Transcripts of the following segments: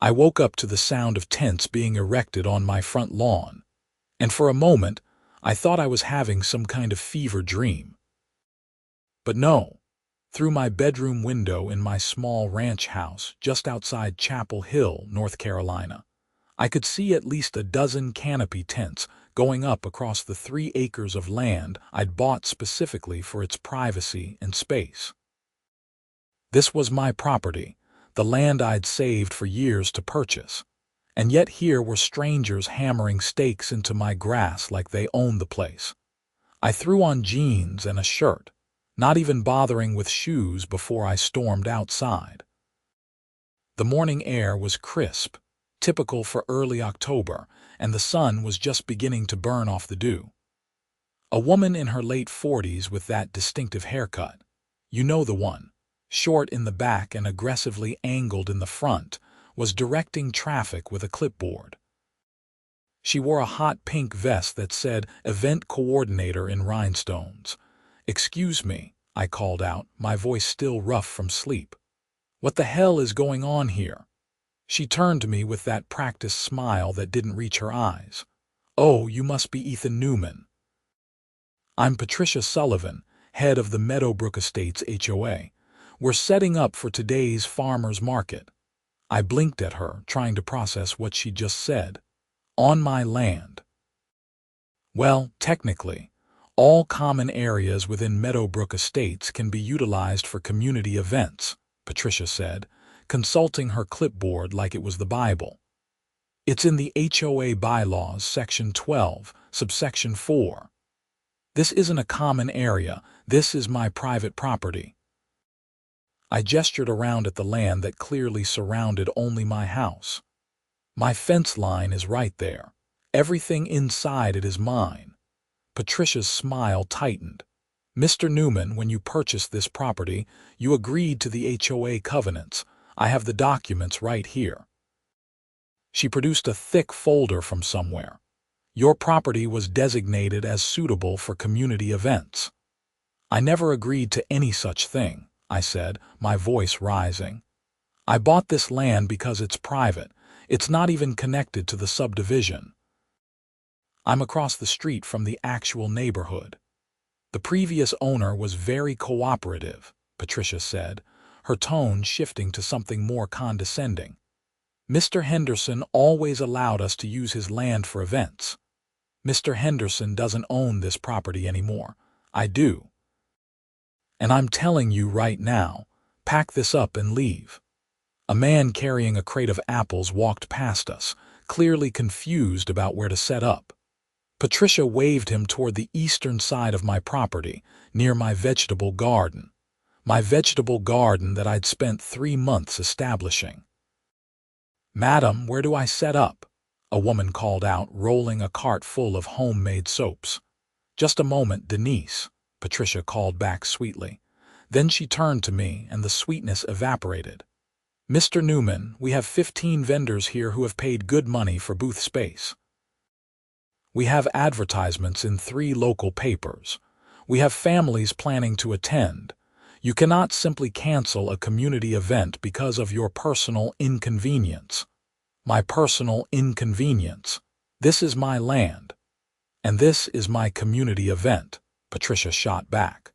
I woke up to the sound of tents being erected on my front lawn, and for a moment I thought I was having some kind of fever dream. But no. Through my bedroom window in my small ranch house just outside Chapel Hill, North Carolina, I could see at least a dozen canopy tents going up across the 3 acres of land I'd bought specifically for its privacy and space. This was my property, the land I'd saved for years to purchase, and yet here were strangers hammering stakes into my grass like they owned the place. I threw on jeans and a shirt, not even bothering with shoes before I stormed outside. The morning air was crisp, typical for early October, and the sun was just beginning to burn off the dew. A woman in her late 40s with that distinctive haircut, you know the one, short in the back and aggressively angled in the front, was directing traffic with a clipboard. She wore a hot pink vest that said Event Coordinator in rhinestones. "Excuse me," I called out, my voice still rough from sleep. "What the hell is going on here?" She turned to me with that practiced smile that didn't reach her eyes. "Oh, you must be Ethan Newman." "I'm Patricia Sullivan, head of the Meadowbrook Estates HOA. We're setting up for today's farmers market." I blinked at her, trying to process what she just said. On my land. "Well, technically, all common areas within Meadowbrook Estates can be utilized for community events," Patricia said, consulting her clipboard like it was the Bible. "It's in the HOA bylaws, Section 12, subsection 4. This isn't a common area, this is my private property." I gestured around at the land that clearly surrounded only my house. "My fence line is right there. Everything inside it is mine." Patricia's smile tightened. "Mr. Newman, when you purchased this property, you agreed to the HOA covenants. I have the documents right here." She produced a thick folder from somewhere. "Your property was designated as suitable for community events." "I never agreed to any such thing," I said, my voice rising. "I bought this land because it's private. It's not even connected to the subdivision. I'm across the street from the actual neighborhood." "The previous owner was very cooperative," Patricia said, her tone shifting to something more condescending. "Mr. Henderson always allowed us to use his land for events. Mr. Henderson doesn't own this property anymore. I do. And I'm telling you right now, pack this up and leave." A man carrying a crate of apples walked past us, clearly confused about where to set up. Patricia waved him toward the eastern side of my property, near my vegetable garden. My vegetable garden that I'd spent 3 months establishing. "Madam, where do I set up?" a woman called out, rolling a cart full of homemade soaps. "Just a moment, Denise," Patricia called back sweetly. Then she turned to me, and the sweetness evaporated. "Mr. Newman, we have 15 vendors here who have paid good money for booth space. We have advertisements in 3 local papers. We have families planning to attend. You cannot simply cancel a community event because of your personal inconvenience." "My personal inconvenience. This is my land. And this is my community event," Patricia shot back.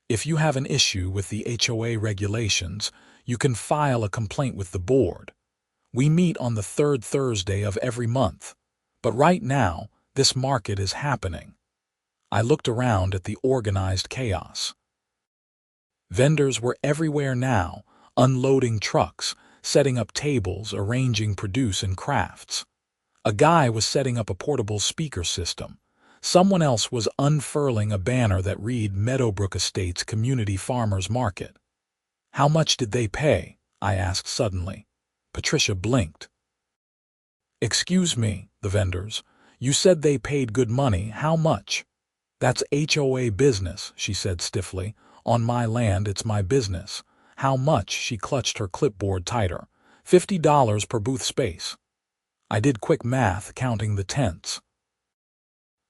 "If you have an issue with the HOA regulations, you can file a complaint with the board. We meet on the 3rd Thursday of every month. But right now, this market is happening." I looked around at the organized chaos. Vendors were everywhere now, unloading trucks, setting up tables, arranging produce and crafts. A guy was setting up a portable speaker system. Someone else was unfurling a banner that read Meadowbrook Estates Community Farmers Market. "How much did they pay?" I asked suddenly. Patricia blinked. "Excuse me, the vendors. You said they paid good money. How much?" "That's HOA business," she said stiffly. "On my land, it's my business." "How much?" She clutched her clipboard tighter. $50 per booth space." I did quick math, counting the tents.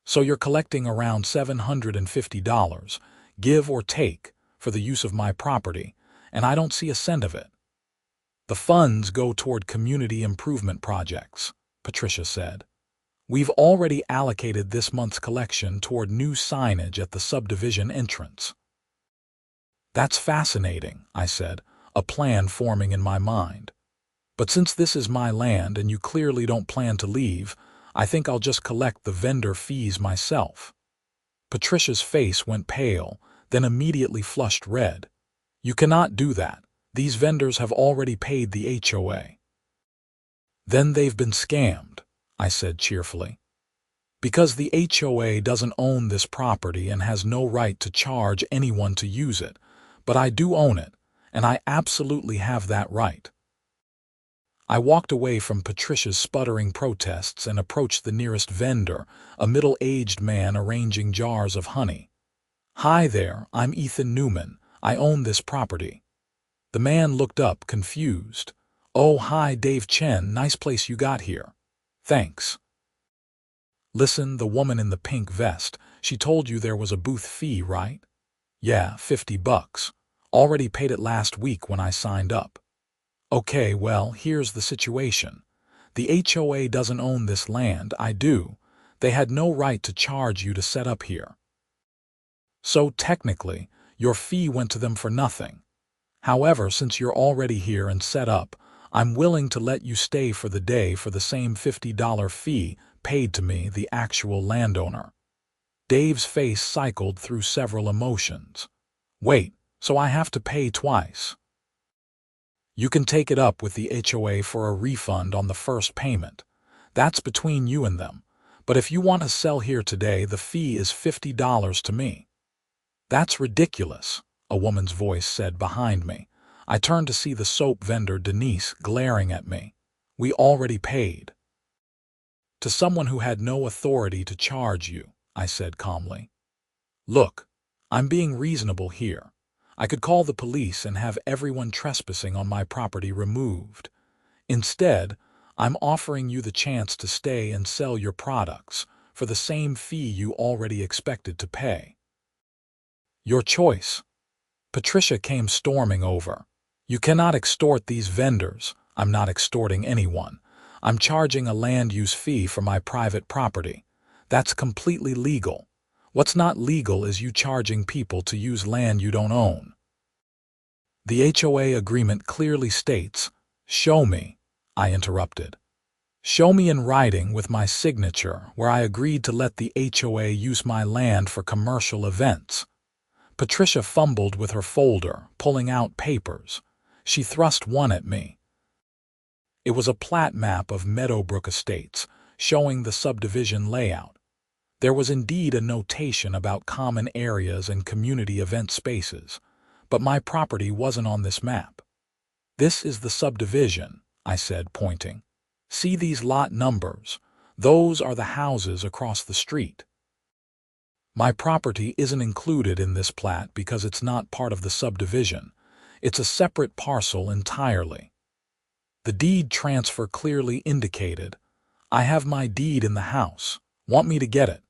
"So you're collecting around $750, give or take, for the use of my property, and I don't see a cent of it." The funds go toward community improvement projects, Patricia said. We've already allocated this month's collection toward new signage at the subdivision entrance. That's fascinating, I said, a plan forming in my mind. But since this is my land and you clearly don't plan to leave, I think I'll just collect the vendor fees myself. Patricia's face went pale, then immediately flushed red. You cannot do that. These vendors have already paid the HOA. Then they've been scammed, I said cheerfully. Because the HOA doesn't own this property and has no right to charge anyone to use it, but I do own it, and I absolutely have that right. I walked away from Patricia's sputtering protests and approached the nearest vendor, a middle-aged man arranging jars of honey. Hi there, I'm Ethan Newman. I own this property. The man looked up, confused. Oh, hi, Dave Chen. Nice place you got here. Thanks. Listen, the woman in the pink vest, she told you there was a booth fee, right? Yeah, $50. Already paid it last week when I signed up. Okay, well, here's the situation. The HOA doesn't own this land, I do. They had no right to charge you to set up here. So technically, your fee went to them for nothing. However, since you're already here and set up, I'm willing to let you stay for the day for the same $50 fee paid to me, the actual landowner. Dave's face cycled through several emotions. Wait, so I have to pay twice? You can take it up with the HOA for a refund on the first payment. That's between you and them. But if you want to sell here today, the fee is $50 to me. That's ridiculous, a woman's voice said behind me. I turned to see the soap vendor Denise glaring at me. We already paid. To someone who had no authority to charge you, I said calmly. Look, I'm being reasonable here. I could call the police and have everyone trespassing on my property removed. Instead, I'm offering you the chance to stay and sell your products for the same fee you already expected to pay. Your choice. Patricia came storming over. You cannot extort these vendors. I'm not extorting anyone. I'm charging a land use fee for my private property. That's completely legal. What's not legal is you charging people to use land you don't own. The HOA agreement clearly states, "Show me," I interrupted. "Show me in writing with my signature where I agreed to let the HOA use my land for commercial events." Patricia fumbled with her folder, pulling out papers. She thrust one at me. It was a plat map of Meadowbrook Estates, showing the subdivision layout. There was indeed a notation about common areas and community event spaces, but my property wasn't on this map. "This is the subdivision," I said, pointing. "See these lot numbers? Those are the houses across the street. My property isn't included in this plat because it's not part of the subdivision. It's a separate parcel entirely. The deed transfer clearly indicated, I have my deed in the house. Want me to get it?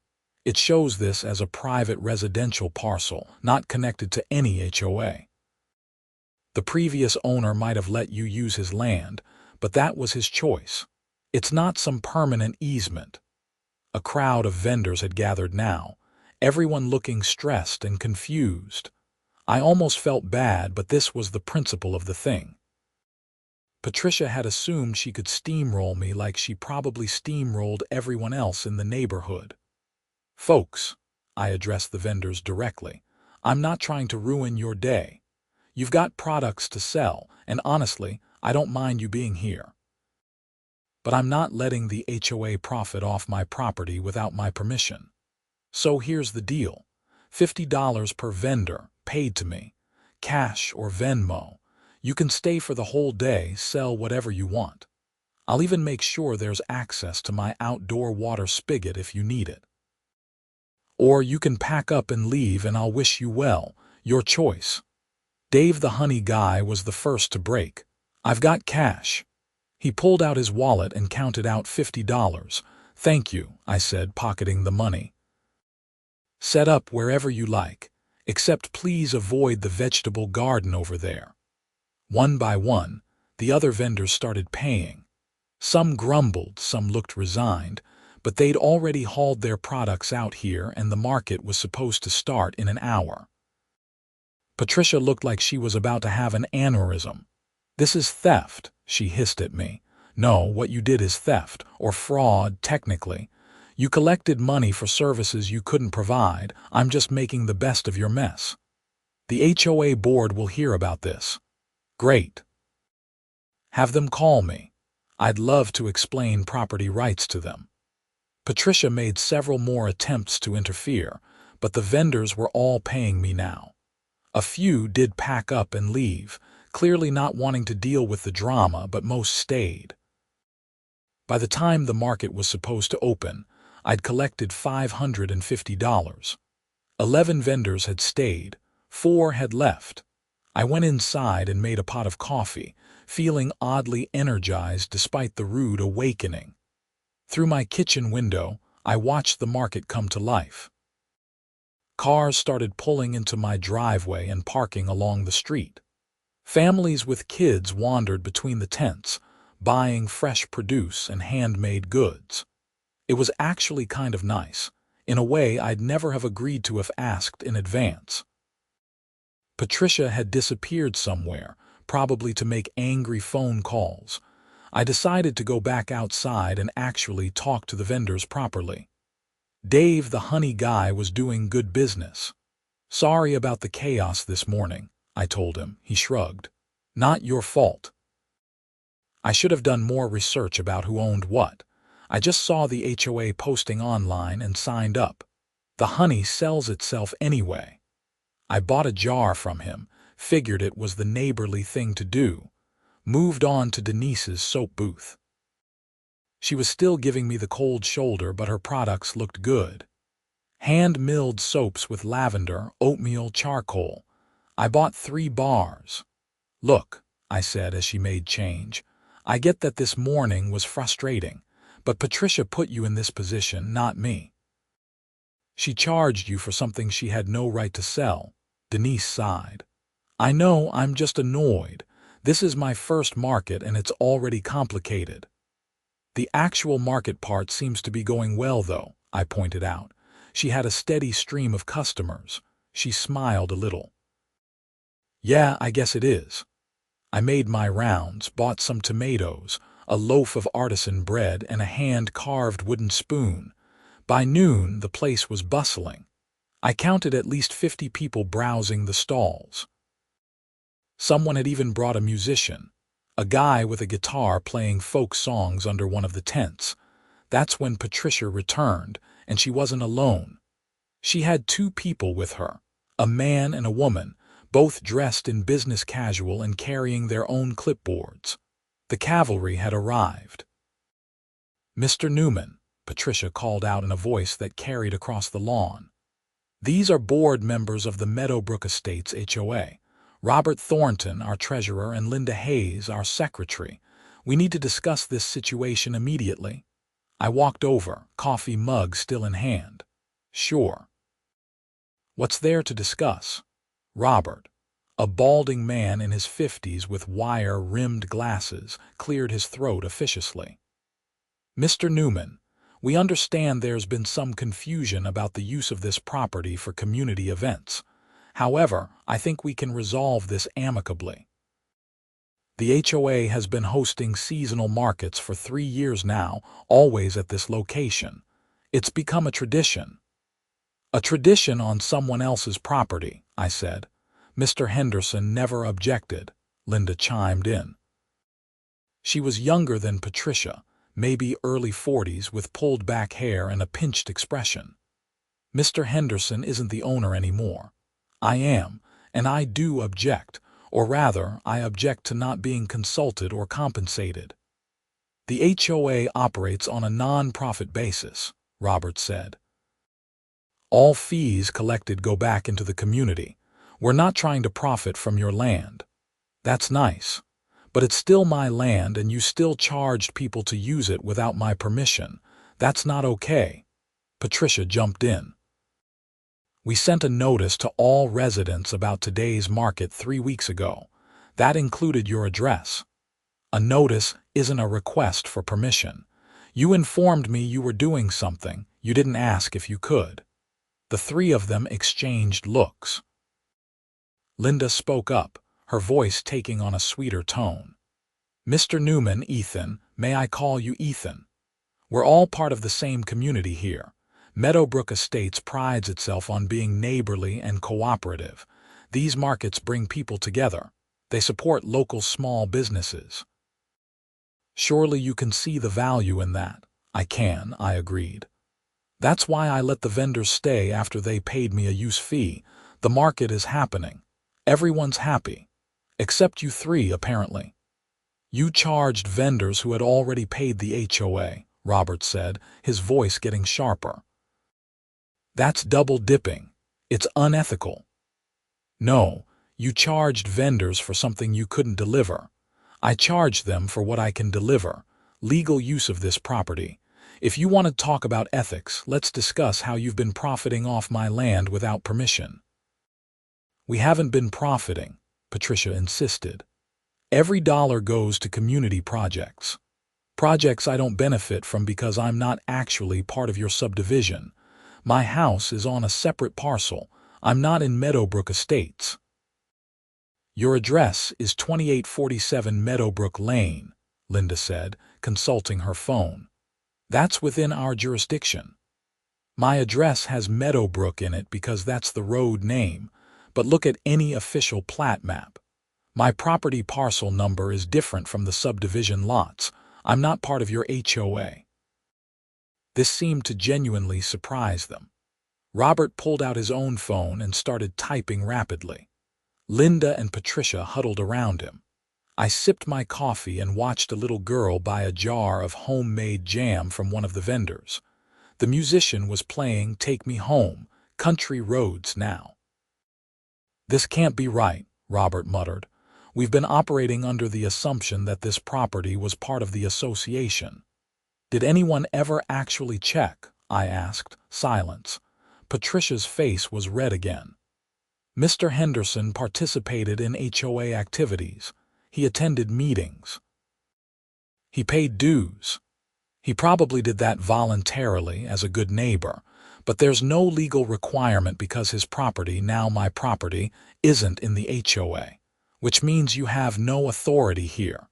It shows this as a private residential parcel, not connected to any HOA. The previous owner might have let you use his land, but that was his choice. It's not some permanent easement." A crowd of vendors had gathered now, everyone looking stressed and confused. I almost felt bad, but this was the principle of the thing. Patricia had assumed she could steamroll me like she probably steamrolled everyone else in the neighborhood. "Folks," I addressed the vendors directly, "I'm not trying to ruin your day. You've got products to sell, and honestly, I don't mind you being here. But I'm not letting the HOA profit off my property without my permission. So here's the deal. $50 per vendor, paid to me, cash or Venmo. You can stay for the whole day, sell whatever you want. I'll even make sure there's access to my outdoor water spigot if you need it. Or you can pack up and leave and I'll wish you well, your choice." Dave the honey guy was the first to break. "I've got cash." He pulled out his wallet and counted out $50. "Thank you," I said, pocketing the money. "Set up wherever you like, except please avoid the vegetable garden over there." One by one, The other vendors started paying. Some grumbled, some looked resigned, but they'd already hauled their products out here and the market was supposed to start in an hour. Patricia looked like she was about to have an aneurysm. "This is theft," she hissed at me. "No, what you did is theft, or fraud, technically. You collected money for services you couldn't provide. I'm just making the best of your mess. The HOA board will hear about this." "Great. Have them call me. I'd love to explain property rights to them." Patricia made several more attempts to interfere, but the vendors were all paying me now. A few did pack up and leave, clearly not wanting to deal with the drama, but most stayed. By the time the market was supposed to open, I'd collected $550. 11 vendors had stayed, 4 had left. I went inside and made a pot of coffee, feeling oddly energized despite the rude awakening. Through my kitchen window, I watched the market come to life. Cars started pulling into my driveway and parking along the street. Families with kids wandered between the tents, buying fresh produce and handmade goods. It was actually kind of nice, in a way I'd never have agreed to if asked in advance. Patricia had disappeared somewhere, probably to make angry phone calls. I decided to go back outside and actually talk to the vendors properly. Dave, the honey guy, was doing good business. "Sorry about the chaos this morning," I told him. He shrugged. "Not your fault. I should have done more research about who owned what. I just saw the HOA posting online and signed up. The honey sells itself anyway." I bought a jar from him, figured it was the neighborly thing to do. Moved on to Denise's soap booth. She was still giving me the cold shoulder, but her products looked good. Hand-milled soaps with lavender, oatmeal, charcoal. I bought 3 bars. "Look," I said as she made change, "I get that this morning was frustrating, but Patricia put you in this position, not me. She charged you for something she had no right to sell." Denise sighed. "I know, I'm just annoyed. This is my first market and it's already complicated." "The actual market part seems to be going well, though," I pointed out. She had a steady stream of customers. She smiled a little. "Yeah, I guess it is." I made my rounds, bought some tomatoes, a loaf of artisan bread, and a hand-carved wooden spoon. By noon, the place was bustling. I counted at least 50 people browsing the stalls. Someone had even brought a musician, a guy with a guitar playing folk songs under one of the tents. That's when Patricia returned, and she wasn't alone. She had 2 people with her, a man and a woman, both dressed in business casual and carrying their own clipboards. The cavalry had arrived. "Mr. Newman," Patricia called out in a voice that carried across the lawn. "These are board members of the Meadowbrook Estates HOA. Robert Thornton, our treasurer, and Linda Hayes, our secretary. We need to discuss this situation immediately." I walked over, coffee mug still in hand. "Sure. What's there to discuss?" Robert, a balding man in his 50s with wire-rimmed glasses, cleared his throat officiously. "Mr. Newman, we understand there's been some confusion about the use of this property for community events. However, I think we can resolve this amicably. The HOA has been hosting seasonal markets for 3 years now, always at this location. It's become a tradition." "A tradition on someone else's property," I said. "Mr. Henderson never objected," Linda chimed in. She was younger than Patricia, maybe early 40s, with pulled-back hair and a pinched expression. "Mr. Henderson isn't the owner anymore. I am, and I do object, or rather, I object to not being consulted or compensated." "The HOA operates on a non-profit basis," Robert said. "All fees collected go back into the community. We're not trying to profit from your land." "That's nice. But it's still my land and you still charged people to use it without my permission. That's not okay." Patricia jumped in. "We sent a notice to all residents about today's market 3 weeks ago. That included your address." A notice isn't a request for permission. You informed me you were doing something. You didn't ask if you could. The three of them exchanged looks. Linda spoke up, her voice taking on a sweeter tone. Mr. Newman, Ethan, may I call you Ethan? We're all part of the same community here. Meadowbrook Estates prides itself on being neighborly and cooperative. These markets bring people together. They support local small businesses. Surely you can see the value in that. I can, I agreed. That's why I let the vendors stay after they paid me a use fee. The market is happening. Everyone's happy. Except you three, apparently. You charged vendors who had already paid the HOA, Robert said, his voice getting sharper. That's double dipping. It's unethical. No, you charged vendors for something you couldn't deliver. I charged them for what I can deliver, legal use of this property. If you want to talk about ethics, let's discuss how you've been profiting off my land without permission. We haven't been profiting, Patricia insisted. Every dollar goes to community projects. Projects I don't benefit from because I'm not actually part of your subdivision. My house is on a separate parcel. I'm not in Meadowbrook Estates. Your address is 2847 Meadowbrook Lane, Linda said, consulting her phone. That's within our jurisdiction. My address has Meadowbrook in it because that's the road name, but look at any official plat map. My property parcel number is different from the subdivision lots. I'm not part of your HOA. This seemed to genuinely surprise them. Robert pulled out his own phone and started typing rapidly. Linda and Patricia huddled around him. I sipped my coffee and watched a little girl buy a jar of homemade jam from one of the vendors. The musician was playing Take Me Home, Country Roads Now. This can't be right, Robert muttered. We've been operating under the assumption that this property was part of the association. Did anyone ever actually check? I asked. Silence. Patricia's face was red again. Mr. Henderson participated in HOA activities. He attended meetings. He paid dues. He probably did that voluntarily as a good neighbor, but there's no legal requirement because his property, now my property, isn't in the HOA, which means you have no authority here.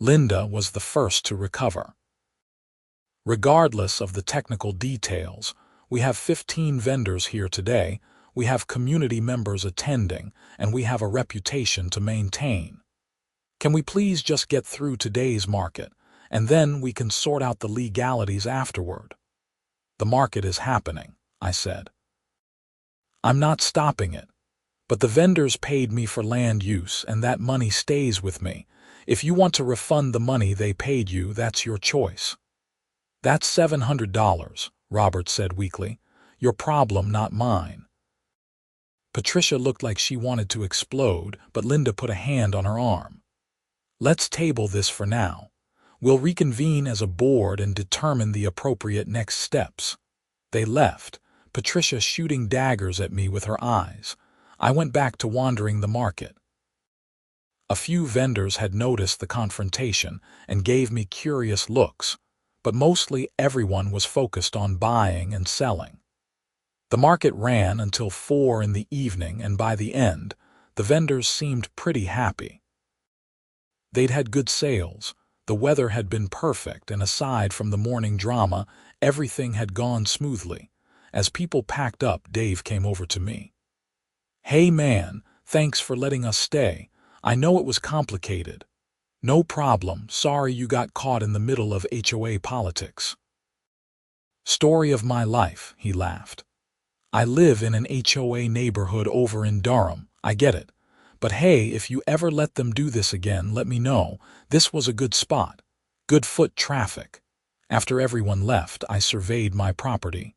Linda was the first to recover. Regardless of the technical details, we have 15 vendors here today, we have community members attending, and we have a reputation to maintain. Can we please just get through today's market, and then we can sort out the legalities afterward? The market is happening, I said. I'm not stopping it, but the vendors paid me for land use, and that money stays with me. If you want to refund the money they paid you, that's your choice. That's $700, Robert said weakly. Your problem, not mine. Patricia looked like she wanted to explode, but Linda put a hand on her arm. Let's table this for now. We'll reconvene as a board and determine the appropriate next steps. They left, Patricia shooting daggers at me with her eyes. I went back to wandering the market. A few vendors had noticed the confrontation and gave me curious looks, but mostly everyone was focused on buying and selling. The market ran until 4 in the evening, and by the end, the vendors seemed pretty happy. They'd had good sales, the weather had been perfect, and aside from the morning drama, everything had gone smoothly. As people packed up, Dave came over to me. Hey man, thanks for letting us stay. I know it was complicated. No problem, sorry you got caught in the middle of HOA politics. Story of my life, he laughed. I live in an HOA neighborhood over in Durham, I get it. But hey, if you ever let them do this again, let me know. This was a good spot. Good foot traffic. After everyone left, I surveyed my property.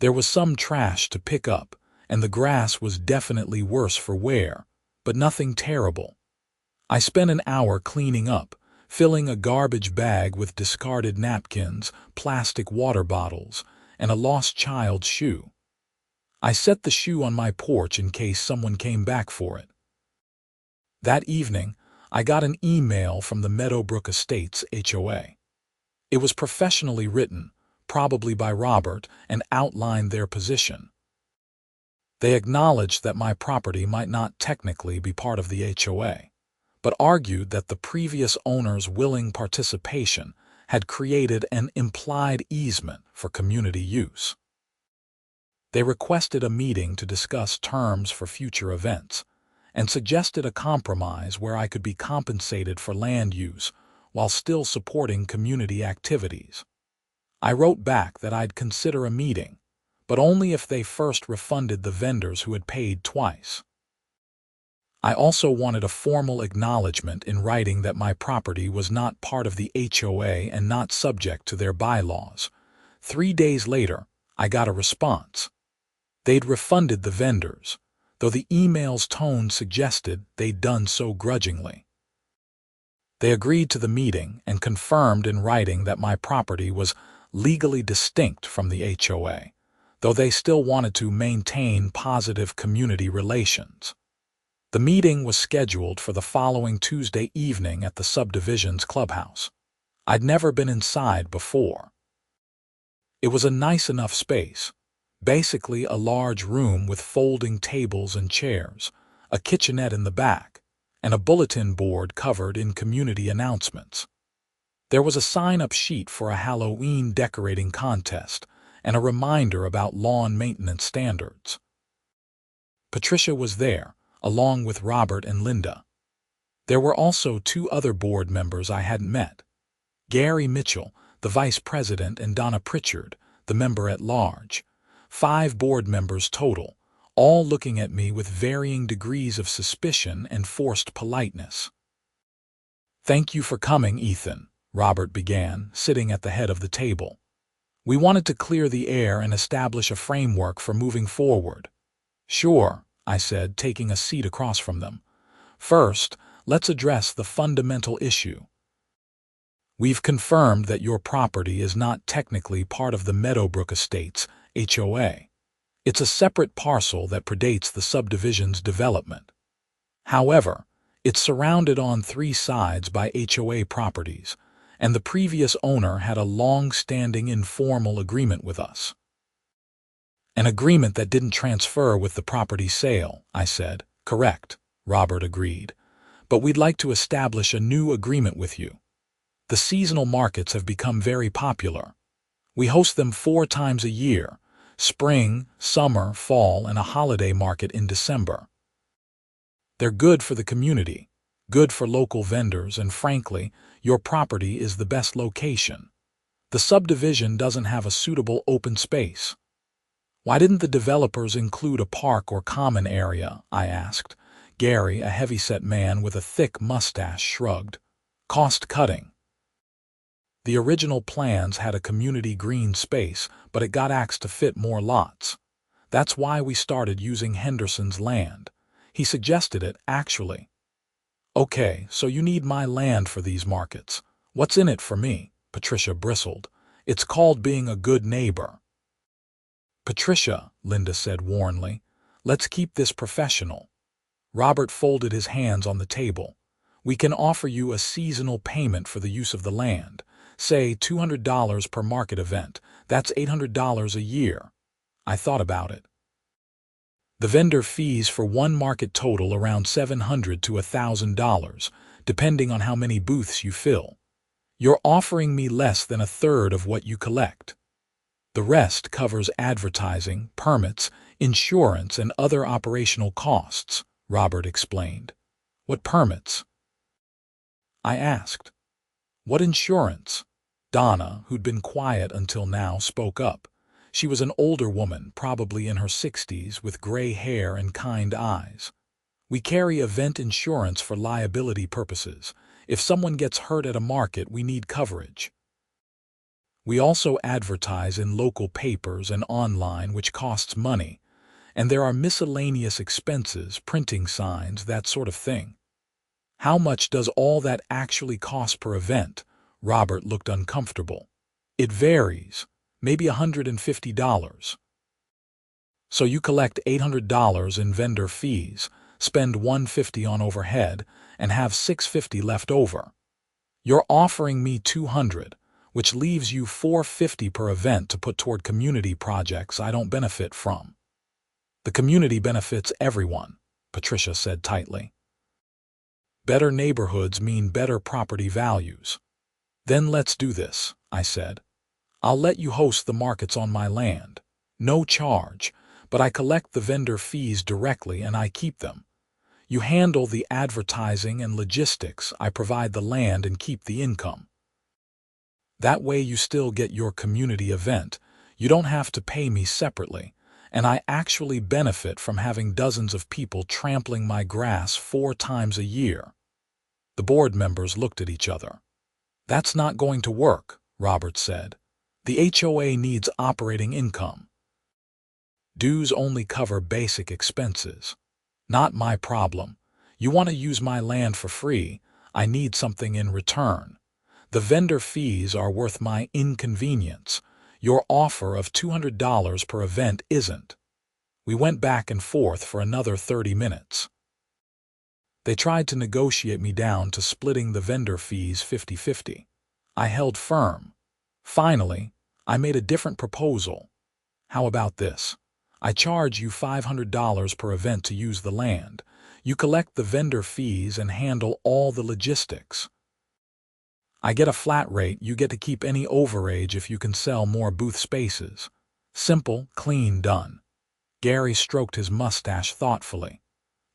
There was some trash to pick up, and the grass was definitely worse for wear, but nothing terrible. I spent an hour cleaning up, filling a garbage bag with discarded napkins, plastic water bottles, and a lost child's shoe. I set the shoe on my porch in case someone came back for it. That evening, I got an email from the Meadowbrook Estates HOA. It was professionally written, probably by Robert, and outlined their position. They acknowledged that my property might not technically be part of the HOA, but argued that the previous owner's willing participation had created an implied easement for community use. They requested a meeting to discuss terms for future events and suggested a compromise where I could be compensated for land use while still supporting community activities. I wrote back that I'd consider a meeting, but only if they first refunded the vendors who had paid twice. I also wanted a formal acknowledgement in writing that my property was not part of the HOA and not subject to their bylaws. 3 days later, I got a response. They'd refunded the vendors, though the email's tone suggested they'd done so grudgingly. They agreed to the meeting and confirmed in writing that my property was legally distinct from the HOA, though they still wanted to maintain positive community relations. The meeting was scheduled for the following Tuesday evening at the subdivision's clubhouse. I'd never been inside before. It was a nice enough space, basically a large room with folding tables and chairs, a kitchenette in the back, and a bulletin board covered in community announcements. There was a sign-up sheet for a Halloween decorating contest and a reminder about lawn maintenance standards. Patricia was there, along with Robert and Linda. There were also 2 other board members I hadn't met: Gary Mitchell, the vice president, and Donna Pritchard, the member-at-large. 5 board members total, all looking at me with varying degrees of suspicion and forced politeness. "Thank you for coming, Ethan," Robert began, sitting at the head of the table. "We wanted to clear the air and establish a framework for moving forward." "Sure," I said, taking a seat across from them. "First, let's address the fundamental issue. We've confirmed that your property is not technically part of the Meadowbrook Estates HOA. It's a separate parcel that predates the subdivision's development. However, it's surrounded on 3 sides by HOA properties, and the previous owner had a long-standing informal agreement with us." "An agreement that didn't transfer with the property sale," I said. "Correct," Robert agreed. "But we'd like to establish a new agreement with you. The seasonal markets have become very popular. We host them 4 times a year: spring, summer, fall, and a holiday market in December. They're good for the community, good for local vendors, and frankly, your property is the best location. The subdivision doesn't have a suitable open space." "Why didn't the developers include a park or common area?" I asked. Gary, a heavy-set man with a thick mustache, shrugged. "Cost-cutting. The original plans had a community green space, but it got axed to fit more lots. That's why we started using Henderson's land. He suggested it, actually." "Okay, so you need my land for these markets. What's in it for me?" Patricia bristled. "It's called being a good neighbor." "Patricia," Linda said warnly, "let's keep this professional." Robert folded his hands on the table. "We can offer you a seasonal payment for the use of the land. Say $200 per market event. That's $800 a year." I thought about it. "The vendor fees for one market total around $700 to $1,000, depending on how many booths you fill. You're offering me less than 1/3 of what you collect. The rest covers advertising, permits, insurance, and other operational costs," Robert explained. "What permits?" I asked. "What insurance?" Donna, who'd been quiet until now, spoke up. She was an older woman, probably in her 60s, with gray hair and kind eyes. "We carry event insurance for liability purposes. If someone gets hurt at a market, we need coverage. We also advertise in local papers and online, which costs money. And there are miscellaneous expenses, printing signs, that sort of thing." "How much does all that actually cost per event?" Robert looked uncomfortable. "It varies. Maybe $150. "So you collect $800 in vendor fees, spend $150 on overhead, and have $650 left over. You're offering me $200, which leaves you $450 per event to put toward community projects I don't benefit from. The community benefits everyone, Patricia said tightly. Better neighborhoods mean better property values. Then let's do this, I said. I'll let you host the markets on my land. No charge, but I collect the vendor fees directly and I keep them. You handle the advertising and logistics, I provide the land and keep the income. That way you still get your community event, you don't have to pay me separately, and I actually benefit from having dozens of people trampling my grass 4 times a year. The board members looked at each other. That's not going to work, Robert said. The HOA needs operating income. Dues only cover basic expenses. Not my problem. You want to use my land for free, I need something in return. The vendor fees are worth my inconvenience. Your offer of $200 per event isn't. We went back and forth for another 30 minutes. They tried to negotiate me down to splitting the vendor fees 50-50. I held firm. Finally, I made a different proposal. How about this? I charge you $500 per event to use the land. You collect the vendor fees and handle all the logistics. I get a flat rate, you get to keep any overage if you can sell more booth spaces. Simple, clean, done. Gary stroked his mustache thoughtfully.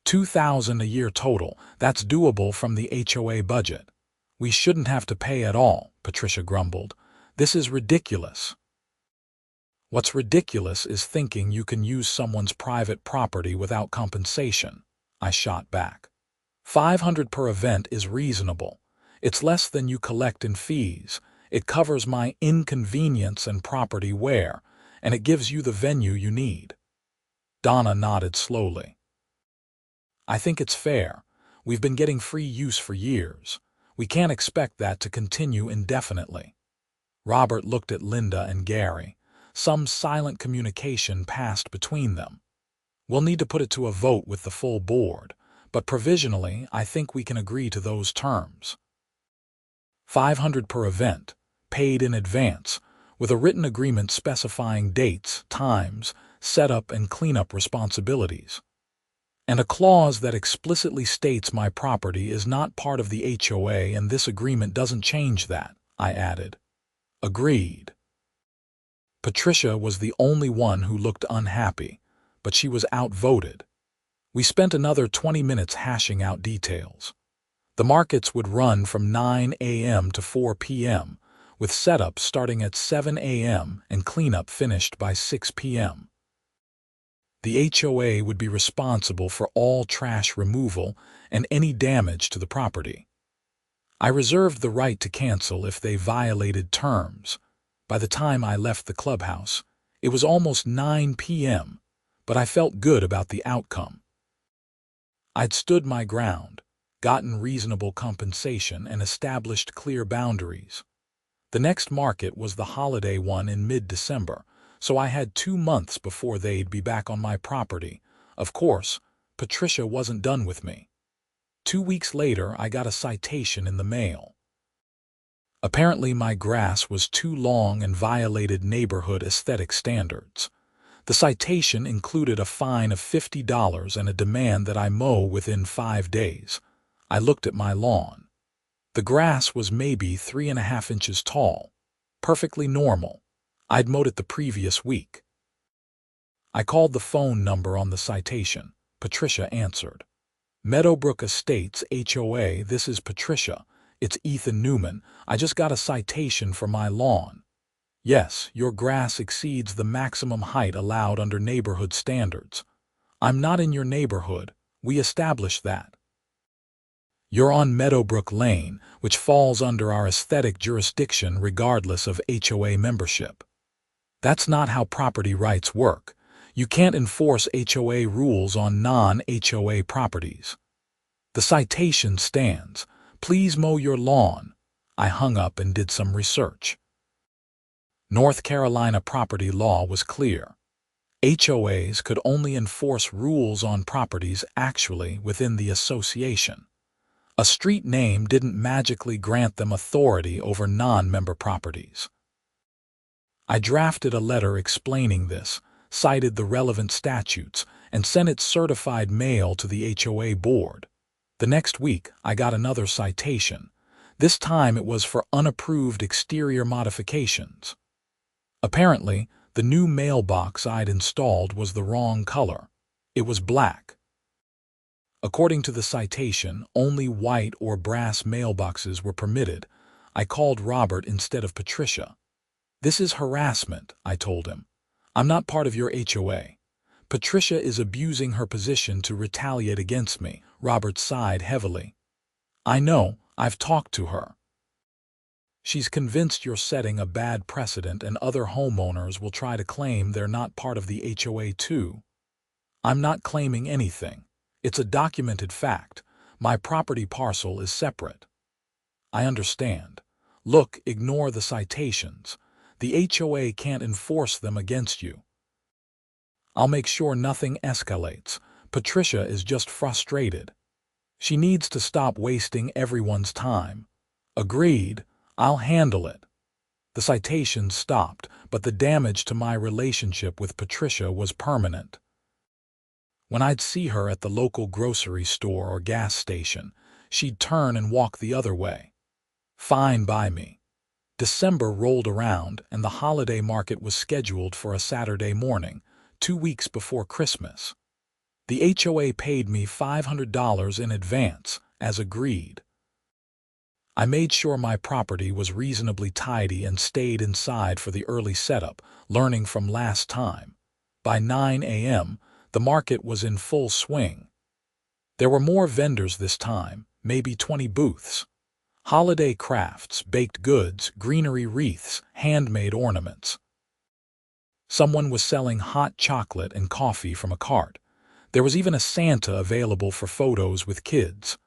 $2,000 a year total, that's doable from the HOA budget. We shouldn't have to pay at all, Patricia grumbled. This is ridiculous. What's ridiculous is thinking you can use someone's private property without compensation, I shot back. $500 per event is reasonable. It's less than you collect in fees. It covers my inconvenience and property wear, and it gives you the venue you need. Donna nodded slowly. I think it's fair. We've been getting free use for years. We can't expect that to continue indefinitely. Robert looked at Linda and Gary. Some silent communication passed between them. We'll need to put it to a vote with the full board, but provisionally I think we can agree to those terms. $500 per event, paid in advance, with a written agreement specifying dates, times, setup and cleanup responsibilities. And a clause that explicitly states my property is not part of the HOA and this agreement doesn't change that, I added. Agreed. Patricia was the only one who looked unhappy, but she was outvoted. We spent another 20 minutes hashing out details. The markets would run from 9 a.m. to 4 p.m., with setup starting at 7 a.m. and cleanup finished by 6 p.m. The HOA would be responsible for all trash removal and any damage to the property. I reserved the right to cancel if they violated terms. By the time I left the clubhouse, it was almost 9 p.m., but I felt good about the outcome. I'd stood my ground, gotten reasonable compensation, and established clear boundaries. The next market was the holiday one in mid-December, so I had 2 months before they'd be back on my property. Of course, Patricia wasn't done with me. 2 weeks later, I got a citation in the mail. Apparently, my grass was too long and violated neighborhood aesthetic standards. The citation included a fine of $50 and a demand that I mow within 5 days. I looked at my lawn. The grass was maybe 3.5 inches tall. Perfectly normal. I'd mowed it the previous week. I called the phone number on the citation. Patricia answered. Meadowbrook Estates HOA, this is Patricia. It's Ethan Newman. I just got a citation for my lawn. Yes, your grass exceeds the maximum height allowed under neighborhood standards. I'm not in your neighborhood. We established that. You're on Meadowbrook Lane, which falls under our aesthetic jurisdiction regardless of HOA membership. That's not how property rights work. You can't enforce HOA rules on non-HOA properties. The citation stands. Please mow your lawn. I hung up and did some research. North Carolina property law was clear. HOAs could only enforce rules on properties actually within the association. A street name didn't magically grant them authority over non-member properties. I drafted a letter explaining this, cited the relevant statutes, and sent it certified mail to the HOA board. The next week, I got another citation. This time it was for unapproved exterior modifications. Apparently, the new mailbox I'd installed was the wrong color. It was black. According to the citation, only white or brass mailboxes were permitted. I called Robert instead of Patricia. "This is harassment," I told him. "I'm not part of your HOA. Patricia is abusing her position to retaliate against me." Robert sighed heavily. "I know, I've talked to her. She's convinced you're setting a bad precedent and other homeowners will try to claim they're not part of the HOA too." "I'm not claiming anything. It's a documented fact. My property parcel is separate." "I understand. Look, ignore the citations. The HOA can't enforce them against you. I'll make sure nothing escalates. Patricia is just frustrated. She needs to stop wasting everyone's time." "Agreed. I'll handle it." The citations stopped, but the damage to my relationship with Patricia was permanent. When I'd see her at the local grocery store or gas station, she'd turn and walk the other way. Fine by me. December rolled around, and the holiday market was scheduled for a Saturday morning, 2 weeks before Christmas. The HOA paid me $500 in advance, as agreed. I made sure my property was reasonably tidy and stayed inside for the early setup, learning from last time. By 9 a.m., the market was in full swing. There were more vendors this time, maybe 20 booths. Holiday crafts, baked goods, greenery wreaths, handmade ornaments. Someone was selling hot chocolate and coffee from a cart. There was even a Santa available for photos with kids.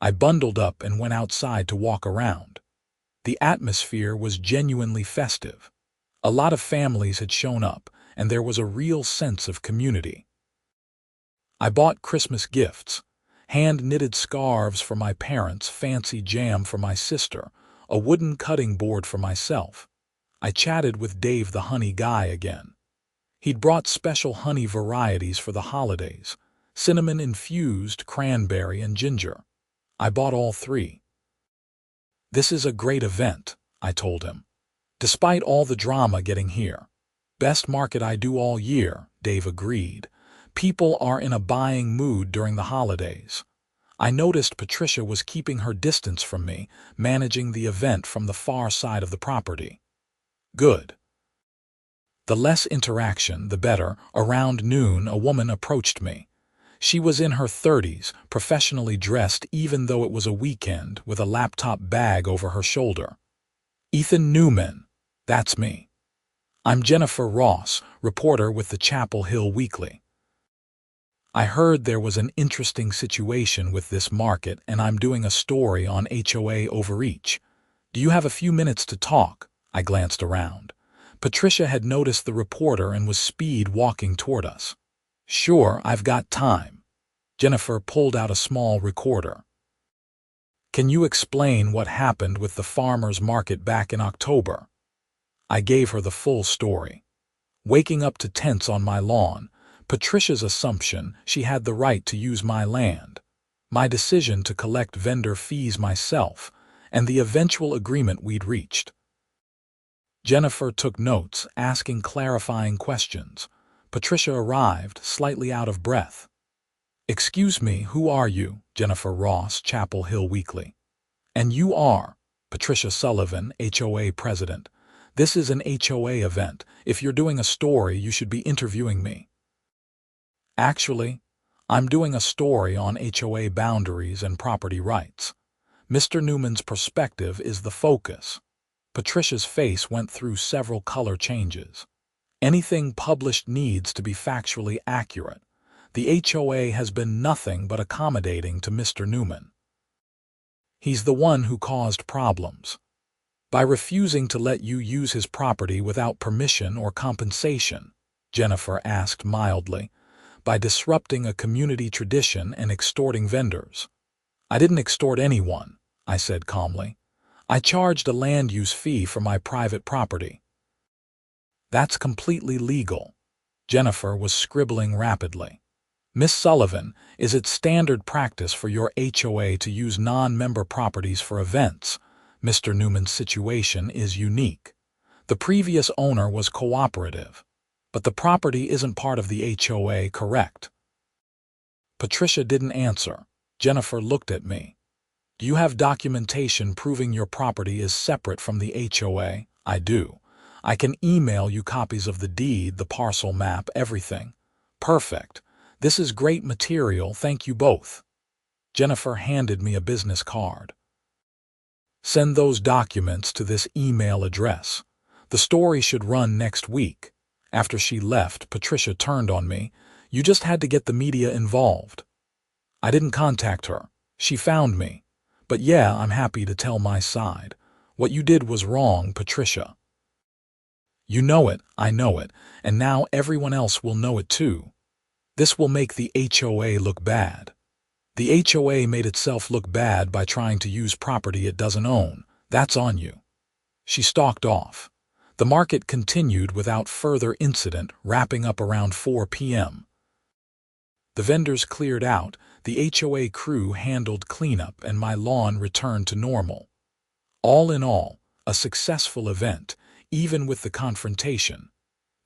I bundled up and went outside to walk around. The atmosphere was genuinely festive. A lot of families had shown up, and there was a real sense of community. I bought Christmas gifts, hand-knitted scarves for my parents, fancy jam for my sister, a wooden cutting board for myself. I chatted with Dave the honey guy again. He'd brought special honey varieties for the holidays, cinnamon-infused, cranberry, and ginger. I bought all 3. "This is a great event," I told him. "Despite all the drama getting here. Best market I do all year," Dave agreed. "People are in a buying mood during the holidays." I noticed Patricia was keeping her distance from me, managing the event from the far side of the property. Good. The less interaction, the better. Around noon, a woman approached me. She was in her 30s, professionally dressed even though it was a weekend, with a laptop bag over her shoulder. "Ethan Newman. That's me. I'm Jennifer Ross, reporter with the Chapel Hill Weekly. I heard there was an interesting situation with this market and I'm doing a story on HOA overreach. Do you have a few minutes to talk?" I glanced around. Patricia had noticed the reporter and was speed walking toward us. "Sure, I've got time." Jennifer pulled out a small recorder. "Can you explain what happened with the farmers' market back in October?" I gave her the full story. Waking up to tents on my lawn, Patricia's assumption she had the right to use my land, my decision to collect vendor fees myself, and the eventual agreement we'd reached. Jennifer took notes, asking clarifying questions. Patricia arrived, slightly out of breath. "Excuse me, who are you?" Jennifer Ross, Chapel Hill Weekly. "And you are?" Patricia Sullivan, HOA president. "This is an HOA event. If you're doing a story, you should be interviewing me." "Actually, I'm doing a story on HOA boundaries and property rights. Mr. Newman's perspective is the focus." Patricia's face went through several color changes. "Anything published needs to be factually accurate. The HOA has been nothing but accommodating to Mr. Newman. He's the one who caused problems by refusing to let you use his property without permission or compensation," Jennifer asked mildly, "by disrupting a community tradition and extorting vendors." I didn't extort anyone, I said calmly. I charged a land use fee for my private property. That's completely legal. Jennifer was scribbling rapidly. Miss Sullivan, is it standard practice for your HOA to use non-member properties for events? Mr. Newman's situation is unique. The previous owner was cooperative, but the property isn't part of the HOA, correct? Patricia didn't answer. Jennifer looked at me. Do you have documentation proving your property is separate from the HOA? I do. I can email you copies of the deed, the parcel map, everything. Perfect. This is great material, thank you both. Jennifer handed me a business card. Send those documents to this email address. The story should run next week. After she left, Patricia turned on me. You just had to get the media involved. I didn't contact her. She found me. But yeah, I'm happy to tell my side. What you did was wrong, Patricia. You know it, I know it, and now everyone else will know it too. This will make the HOA look bad. The HOA made itself look bad by trying to use property it doesn't own. That's on you. She stalked off. The market continued without further incident, wrapping up around 4 p.m. The vendors cleared out, the HOA crew handled cleanup, and my lawn returned to normal. All in all, a successful event, even with the confrontation.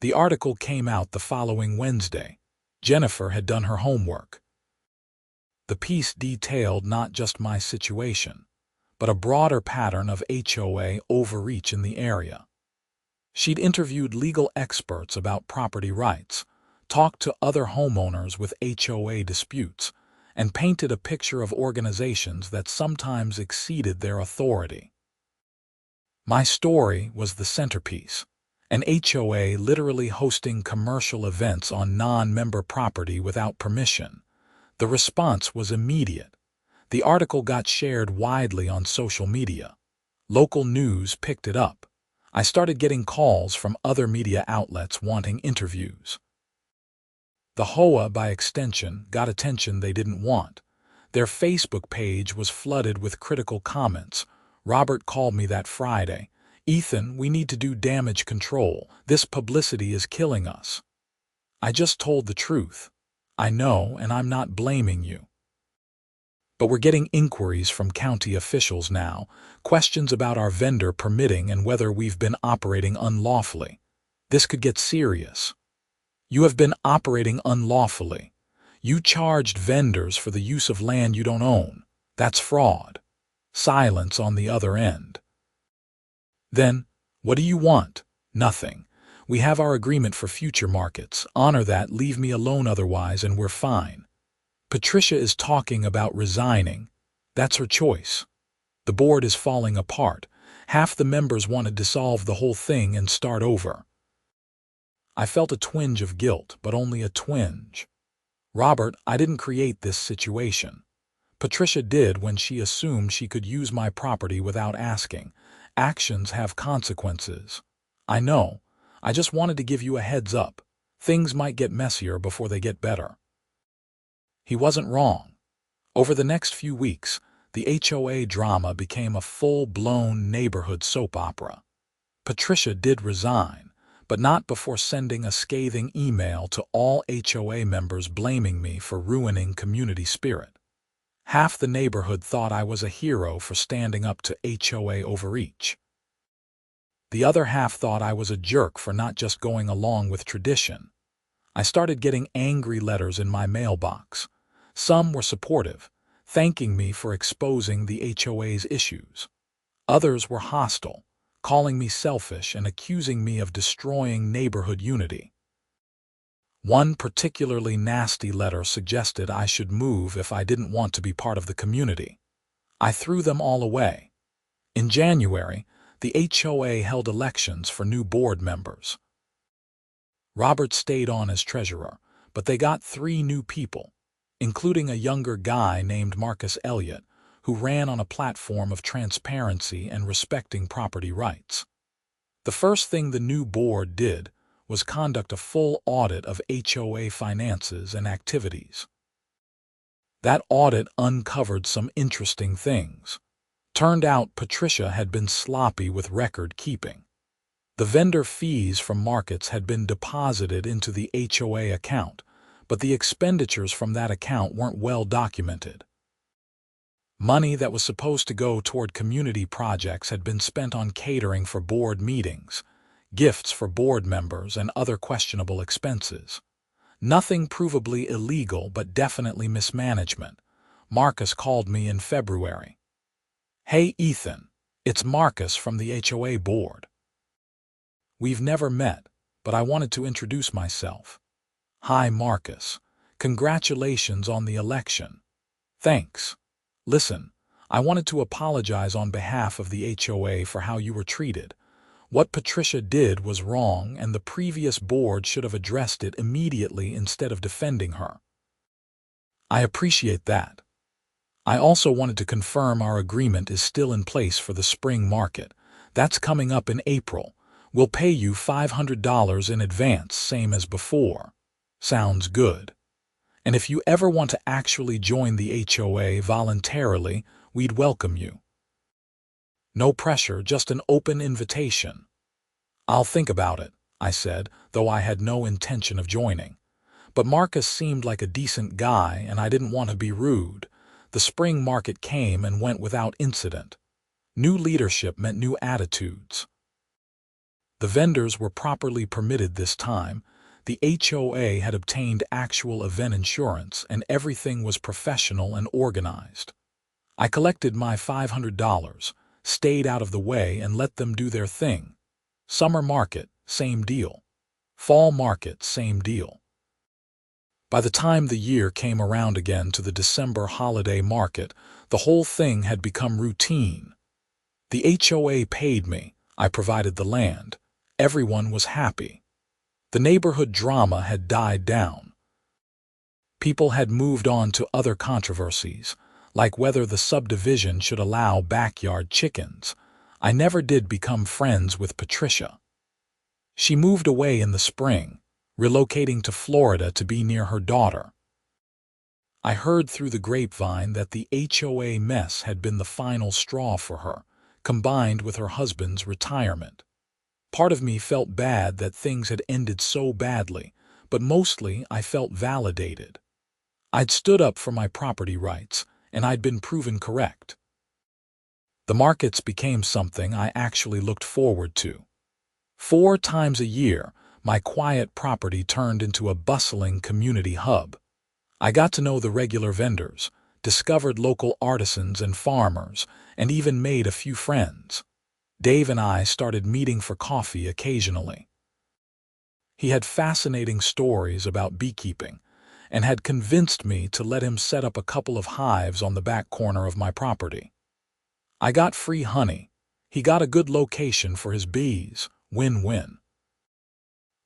The article came out the following Wednesday. Jennifer had done her homework. The piece detailed not just my situation, but a broader pattern of HOA overreach in the area. She'd interviewed legal experts about property rights, talked to other homeowners with HOA disputes, and painted a picture of organizations that sometimes exceeded their authority. My story was the centerpiece, an HOA literally hosting commercial events on non-member property without permission. The response was immediate. The article got shared widely on social media. Local news picked it up. I started getting calls from other media outlets wanting interviews. The HOA, by extension, got attention they didn't want. Their Facebook page was flooded with critical comments. Robert called me that Friday. Ethan, we need to do damage control. This publicity is killing us. I just told the truth. I know, and I'm not blaming you. But we're getting inquiries from county officials now, questions about our vendor permitting and whether we've been operating unlawfully. This could get serious. You have been operating unlawfully. You charged vendors for the use of land you don't own. That's fraud. Silence on the other end. Then, what do you want? Nothing. We have our agreement for future markets. Honor that, leave me alone otherwise, and we're fine. Patricia is talking about resigning. That's her choice. The board is falling apart. Half the members want to dissolve the whole thing and start over. I felt a twinge of guilt, but only a twinge. Robert, I didn't create this situation. Patricia did when she assumed she could use my property without asking. Actions have consequences. I know. I just wanted to give you a heads up. Things might get messier before they get better. He wasn't wrong. Over the next few weeks, the HOA drama became a full-blown neighborhood soap opera. Patricia did resign, but not before sending a scathing email to all HOA members blaming me for ruining community spirit. Half the neighborhood thought I was a hero for standing up to HOA overreach. The other half thought I was a jerk for not just going along with tradition. I started getting angry letters in my mailbox. Some were supportive, thanking me for exposing the HOA's issues. Others were hostile, calling me selfish and accusing me of destroying neighborhood unity. One particularly nasty letter suggested I should move if I didn't want to be part of the community. I threw them all away. In January, the HOA held elections for new board members. Robert stayed on as treasurer, but they got 3 new people, including a younger guy named Marcus Elliott, who ran on a platform of transparency and respecting property rights. The first thing the new board did was conduct a full audit of HOA finances and activities. That audit uncovered some interesting things. Turned out Patricia had been sloppy with record keeping. The vendor fees from markets had been deposited into the HOA account, but the expenditures from that account weren't well documented. Money that was supposed to go toward community projects had been spent on catering for board meetings, gifts for board members, and other questionable expenses. Nothing provably illegal, but definitely mismanagement. Marcus called me in February. "Hey, Ethan, it's Marcus from the HOA board. We've never met, but I wanted to introduce myself." "Hi, Marcus. Congratulations on the election." "Thanks. Listen, I wanted to apologize on behalf of the HOA for how you were treated. What Patricia did was wrong, and the previous board should have addressed it immediately instead of defending her." "I appreciate that. I also wanted to confirm our agreement is still in place for the spring market. That's coming up in April. We'll pay you $500 in advance, same as before." "Sounds good. And if you ever want to actually join the HOA voluntarily, we'd welcome you." "No pressure, just an open invitation." "I'll think about it," I said, though I had no intention of joining. But Marcus seemed like a decent guy, and I didn't want to be rude. The spring market came and went without incident. New leadership meant new attitudes. The vendors were properly permitted this time. The HOA had obtained actual event insurance, and everything was professional and organized. I collected my $500, stayed out of the way, and let them do their thing. Summer market, same deal. Fall market, same deal. By the time the year came around again to the December holiday market, the whole thing had become routine. The HOA paid me, I provided the land. Everyone was happy. The neighborhood drama had died down. People had moved on to other controversies, like whether the subdivision should allow backyard chickens. I never did become friends with Patricia. She moved away in the spring, relocating to Florida to be near her daughter. I heard through the grapevine that the HOA mess had been the final straw for her, combined with her husband's retirement. Part of me felt bad that things had ended so badly, but mostly I felt validated. I'd stood up for my property rights, and I'd been proven correct. The markets became something I actually looked forward to. 4 times a year, my quiet property turned into a bustling community hub. I got to know the regular vendors, discovered local artisans and farmers, and even made a few friends. Dave and I started meeting for coffee occasionally. He had fascinating stories about beekeeping, and had convinced me to let him set up a couple of hives on the back corner of my property. I got free honey. He got a good location for his bees. Win-win.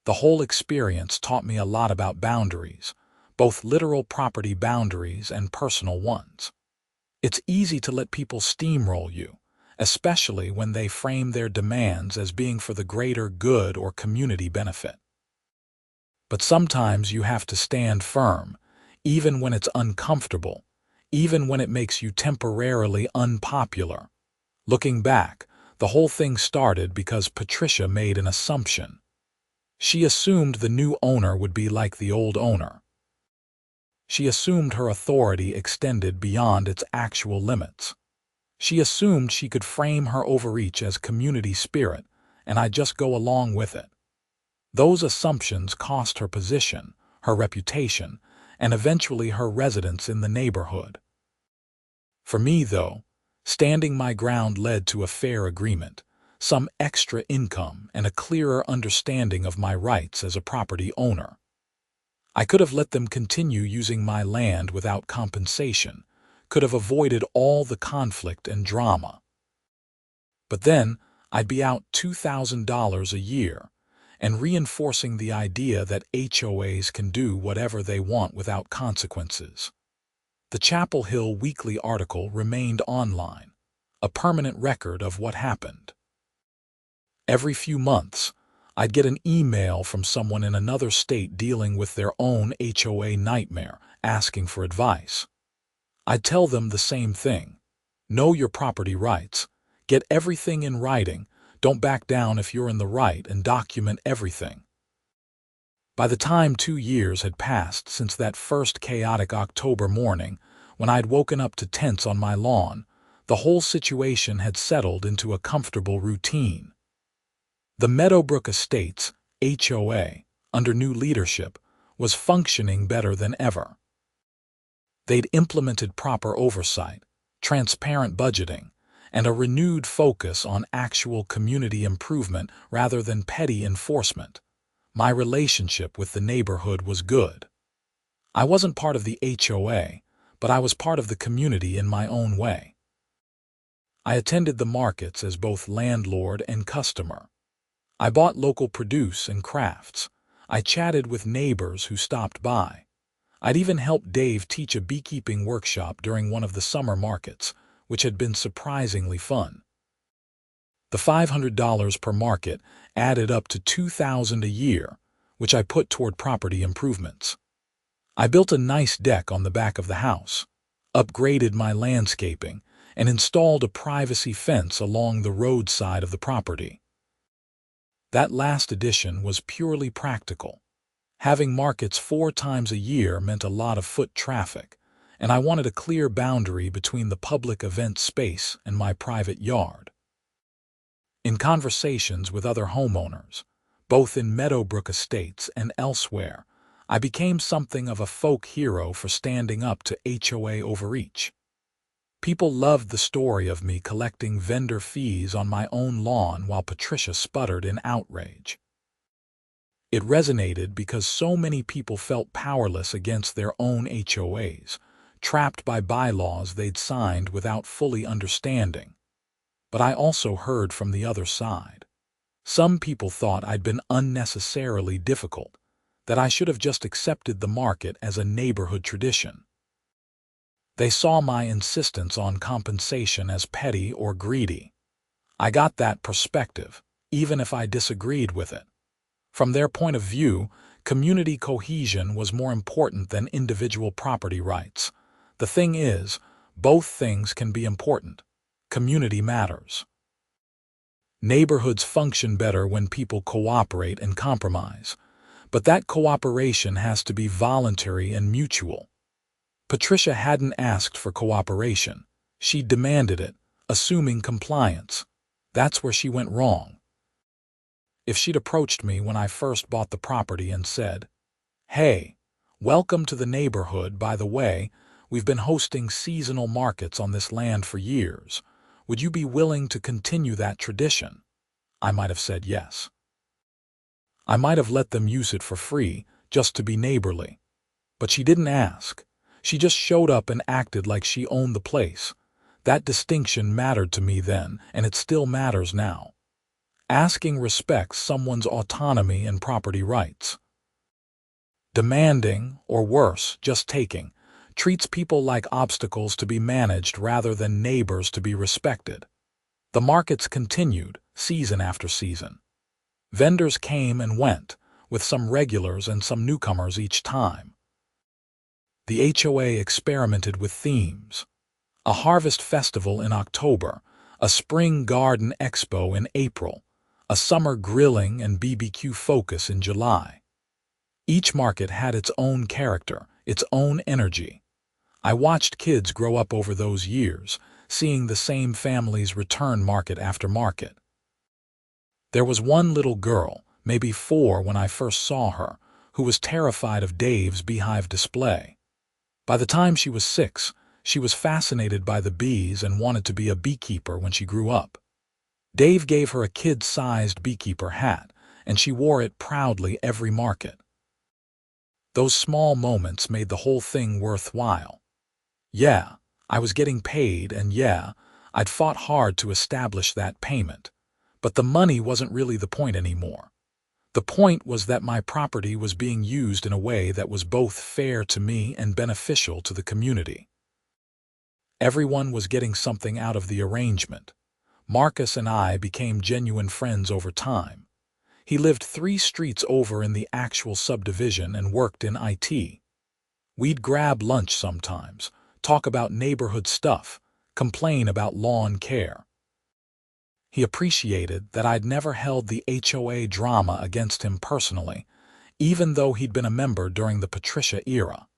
The whole experience taught me a lot about boundaries, both literal property boundaries and personal ones. It's easy to let people steamroll you, especially when they frame their demands as being for the greater good or community benefit. But sometimes you have to stand firm, even when it's uncomfortable, even when it makes you temporarily unpopular. Looking back, the whole thing started because Patricia made an assumption. She assumed the new owner would be like the old owner. She assumed her authority extended beyond its actual limits. She assumed she could frame her overreach as community spirit, and I'd just go along with it. Those assumptions cost her position, her reputation, and eventually her residence in the neighborhood. For me, though, standing my ground led to a fair agreement, some extra income, and a clearer understanding of my rights as a property owner. I could have let them continue using my land without compensation, could have avoided all the conflict and drama. But then I'd be out $2,000 a year, and reinforcing the idea that HOAs can do whatever they want without consequences. The Chapel Hill Weekly article remained online, a permanent record of what happened. Every few months, I'd get an email from someone in another state dealing with their own HOA nightmare, asking for advice. I'd tell them the same thing. Know your property rights. Get everything in writing. Don't back down if you're in the right, and document everything. By the time 2 years had passed since that first chaotic October morning when I'd woken up to tents on my lawn, the whole situation had settled into a comfortable routine. The Meadowbrook Estates, HOA, under new leadership, was functioning better than ever. They'd implemented proper oversight, transparent budgeting, and a renewed focus on actual community improvement rather than petty enforcement. My relationship with the neighborhood was good. I wasn't part of the HOA, but I was part of the community in my own way. I attended the markets as both landlord and customer. I bought local produce and crafts. I chatted with neighbors who stopped by. I'd even helped Dave teach a beekeeping workshop during one of the summer markets, which had been surprisingly fun. The $500 per market added up to $2,000 a year, which I put toward property improvements. I built a nice deck on the back of the house, upgraded my landscaping, and installed a privacy fence along the roadside of the property. That last addition was purely practical. Having markets 4 times a year meant a lot of foot traffic, and I wanted a clear boundary between the public event space and my private yard. In conversations with other homeowners, both in Meadowbrook Estates and elsewhere, I became something of a folk hero for standing up to HOA overreach. People loved the story of me collecting vendor fees on my own lawn while Patricia sputtered in outrage. It resonated because so many people felt powerless against their own HOAs, trapped by bylaws they'd signed without fully understanding. But I also heard from the other side. Some people thought I'd been unnecessarily difficult, that I should have just accepted the market as a neighborhood tradition. They saw my insistence on compensation as petty or greedy. I got that perspective, even if I disagreed with it. From their point of view, community cohesion was more important than individual property rights. The thing is, both things can be important. Community matters. Neighborhoods function better when people cooperate and compromise, but that cooperation has to be voluntary and mutual. Patricia hadn't asked for cooperation. She demanded it, assuming compliance. That's where she went wrong. If she'd approached me when I first bought the property and said, "Hey, welcome to the neighborhood, by the way, we've been hosting seasonal markets on this land for years. Would you be willing to continue that tradition?" I might have said yes. I might have let them use it for free, just to be neighborly. But she didn't ask. She just showed up and acted like she owned the place. That distinction mattered to me then, and it still matters now. Asking respects someone's autonomy and property rights. Demanding, or worse, just taking, treats people like obstacles to be managed rather than neighbors to be respected. The markets continued, season after season. Vendors came and went, with some regulars and some newcomers each time. The HOA experimented with themes. A harvest festival in October, a spring garden expo in April, a summer grilling and BBQ focus in July. Each market had its own character, its own energy. I watched kids grow up over those years, seeing the same families return market after market. There was one little girl, maybe 4 when I first saw her, who was terrified of Dave's beehive display. By the time she was 6, she was fascinated by the bees and wanted to be a beekeeper when she grew up. Dave gave her a kid-sized beekeeper hat, and she wore it proudly every market. Those small moments made the whole thing worthwhile. Yeah, I was getting paid, and yeah, I'd fought hard to establish that payment. But the money wasn't really the point anymore. The point was that my property was being used in a way that was both fair to me and beneficial to the community. Everyone was getting something out of the arrangement. Marcus and I became genuine friends over time. He lived 3 streets over in the actual subdivision and worked in IT. We'd grab lunch sometimes, talk about neighborhood stuff, complain about lawn care. He appreciated that I'd never held the HOA drama against him personally, even though he'd been a member during the Patricia era.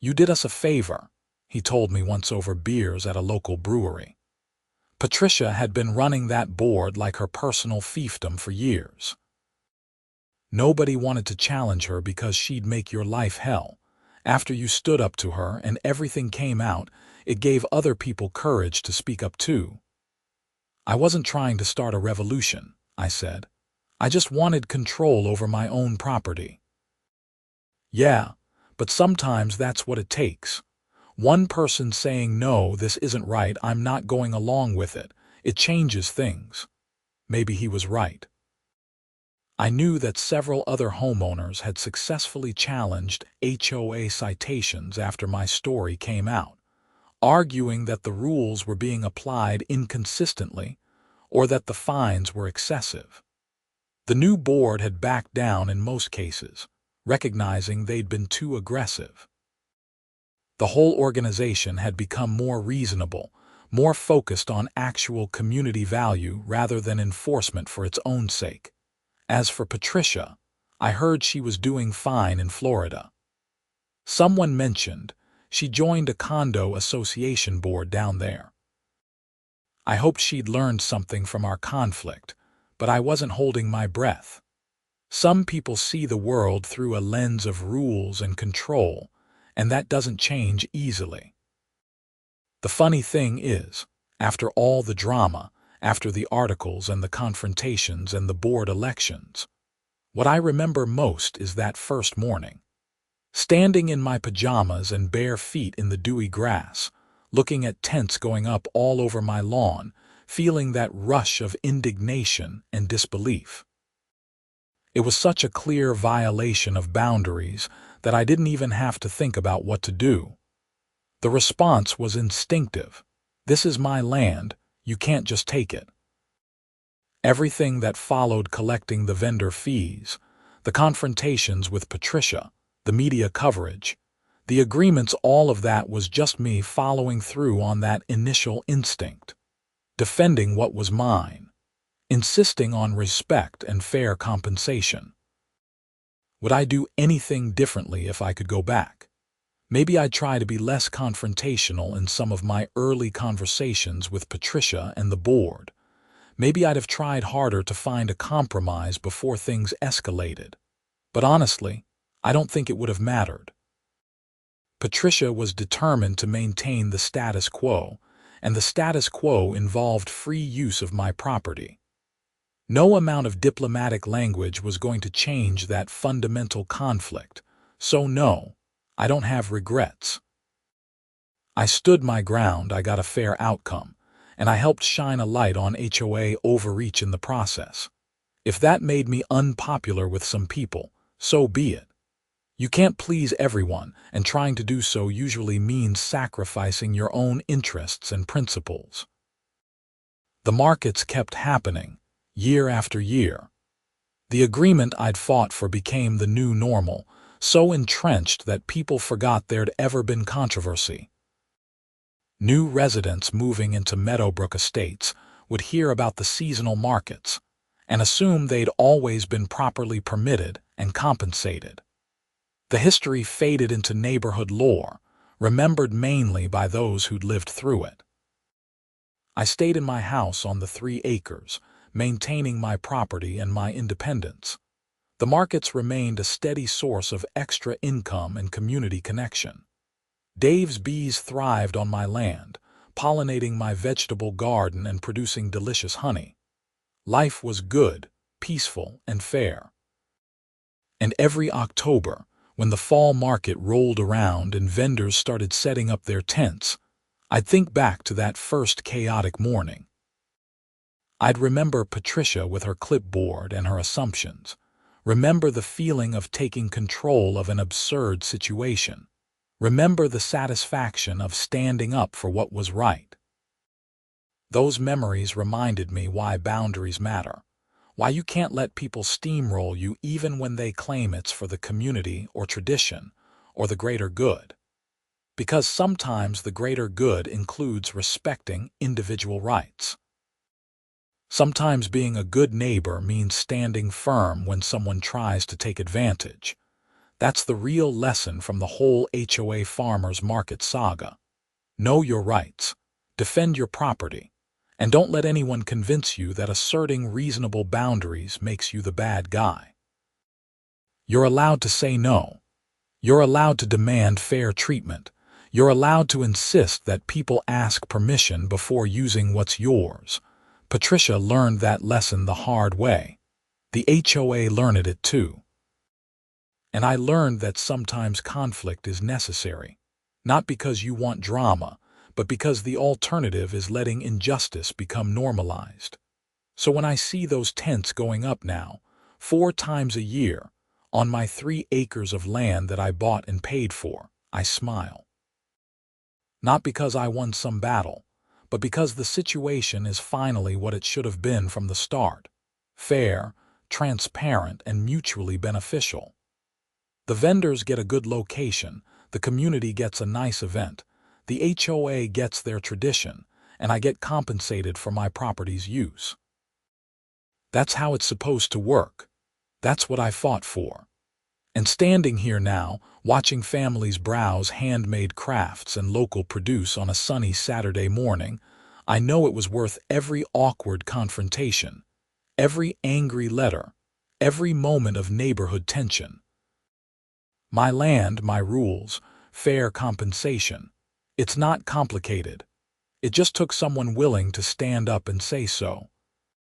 "You did us a favor," he told me once over beers at a local brewery. Patricia had been running that board like her personal fiefdom for years. Nobody wanted to challenge her because she'd make your life hell. After you stood up to her and everything came out, it gave other people courage to speak up too. "I wasn't trying to start a revolution," I said. "I just wanted control over my own property." "Yeah, but sometimes that's what it takes. One person saying, 'No, this isn't right, I'm not going along with it,' it changes things." Maybe he was right. I knew that several other homeowners had successfully challenged HOA citations after my story came out, arguing that the rules were being applied inconsistently or that the fines were excessive. The new board had backed down in most cases, recognizing they'd been too aggressive. The whole organization had become more reasonable, more focused on actual community value rather than enforcement for its own sake. As for Patricia, I heard she was doing fine in Florida. Someone mentioned she joined a condo association board down there. I hoped she'd learned something from our conflict, but I wasn't holding my breath. Some people see the world through a lens of rules and control, and that doesn't change easily. The funny thing is, after all the drama, after the articles and the confrontations and the board elections, what I remember most is that first morning. Standing in my pajamas and bare feet in the dewy grass, looking at tents going up all over my lawn, feeling that rush of indignation and disbelief. It was such a clear violation of boundaries that I didn't even have to think about what to do. The response was instinctive. "This is my land, you can't just take it." Everything that followed, collecting the vendor fees, the confrontations with Patricia, the media coverage, the agreements, all of that was just me following through on that initial instinct, defending what was mine, insisting on respect and fair compensation. Would I do anything differently if I could go back? Maybe I'd try to be less confrontational in some of my early conversations with Patricia and the board. Maybe I'd have tried harder to find a compromise before things escalated. But honestly, I don't think it would have mattered. Patricia was determined to maintain the status quo, and the status quo involved free use of my property. No amount of diplomatic language was going to change that fundamental conflict, so no, I don't have regrets. I stood my ground, I got a fair outcome, and I helped shine a light on HOA overreach in the process. If that made me unpopular with some people, so be it. You can't please everyone, and trying to do so usually means sacrificing your own interests and principles. The markets kept happening, year after year. The agreement I'd fought for became the new normal, so entrenched that people forgot there'd ever been controversy. New residents moving into Meadowbrook Estates would hear about the seasonal markets and assume they'd always been properly permitted and compensated. The history faded into neighborhood lore, remembered mainly by those who'd lived through it. I stayed in my house on the 3 acres, maintaining my property and my independence. The markets remained a steady source of extra income and community connection. Dave's bees thrived on my land, pollinating my vegetable garden and producing delicious honey. Life was good, peaceful, and fair. And every October, when the fall market rolled around and vendors started setting up their tents, I'd think back to that first chaotic morning. I'd remember Patricia with her clipboard and her assumptions, remember the feeling of taking control of an absurd situation, remember the satisfaction of standing up for what was right. Those memories reminded me why boundaries matter, why you can't let people steamroll you even when they claim it's for the community or tradition or the greater good. Because sometimes the greater good includes respecting individual rights. Sometimes being a good neighbor means standing firm when someone tries to take advantage. That's the real lesson from the whole HOA farmers market saga. Know your rights, defend your property, and don't let anyone convince you that asserting reasonable boundaries makes you the bad guy. You're allowed to say no. You're allowed to demand fair treatment. You're allowed to insist that people ask permission before using what's yours. Patricia learned that lesson the hard way. The HOA learned it too. And I learned that sometimes conflict is necessary, not because you want drama, but because the alternative is letting injustice become normalized. So when I see those tents going up now, 4 times a year, on my 3 acres of land that I bought and paid for, I smile. Not because I won some battle, but because the situation is finally what it should have been from the start: fair, transparent, and mutually beneficial. The vendors get a good location, the community gets a nice event, the HOA gets their tradition, and I get compensated for my property's use. That's how it's supposed to work. That's what I fought for. And standing here now, watching families browse handmade crafts and local produce on a sunny Saturday morning, I know it was worth every awkward confrontation, every angry letter, every moment of neighborhood tension. My land, my rules, fair compensation. It's not complicated. It just took someone willing to stand up and say so.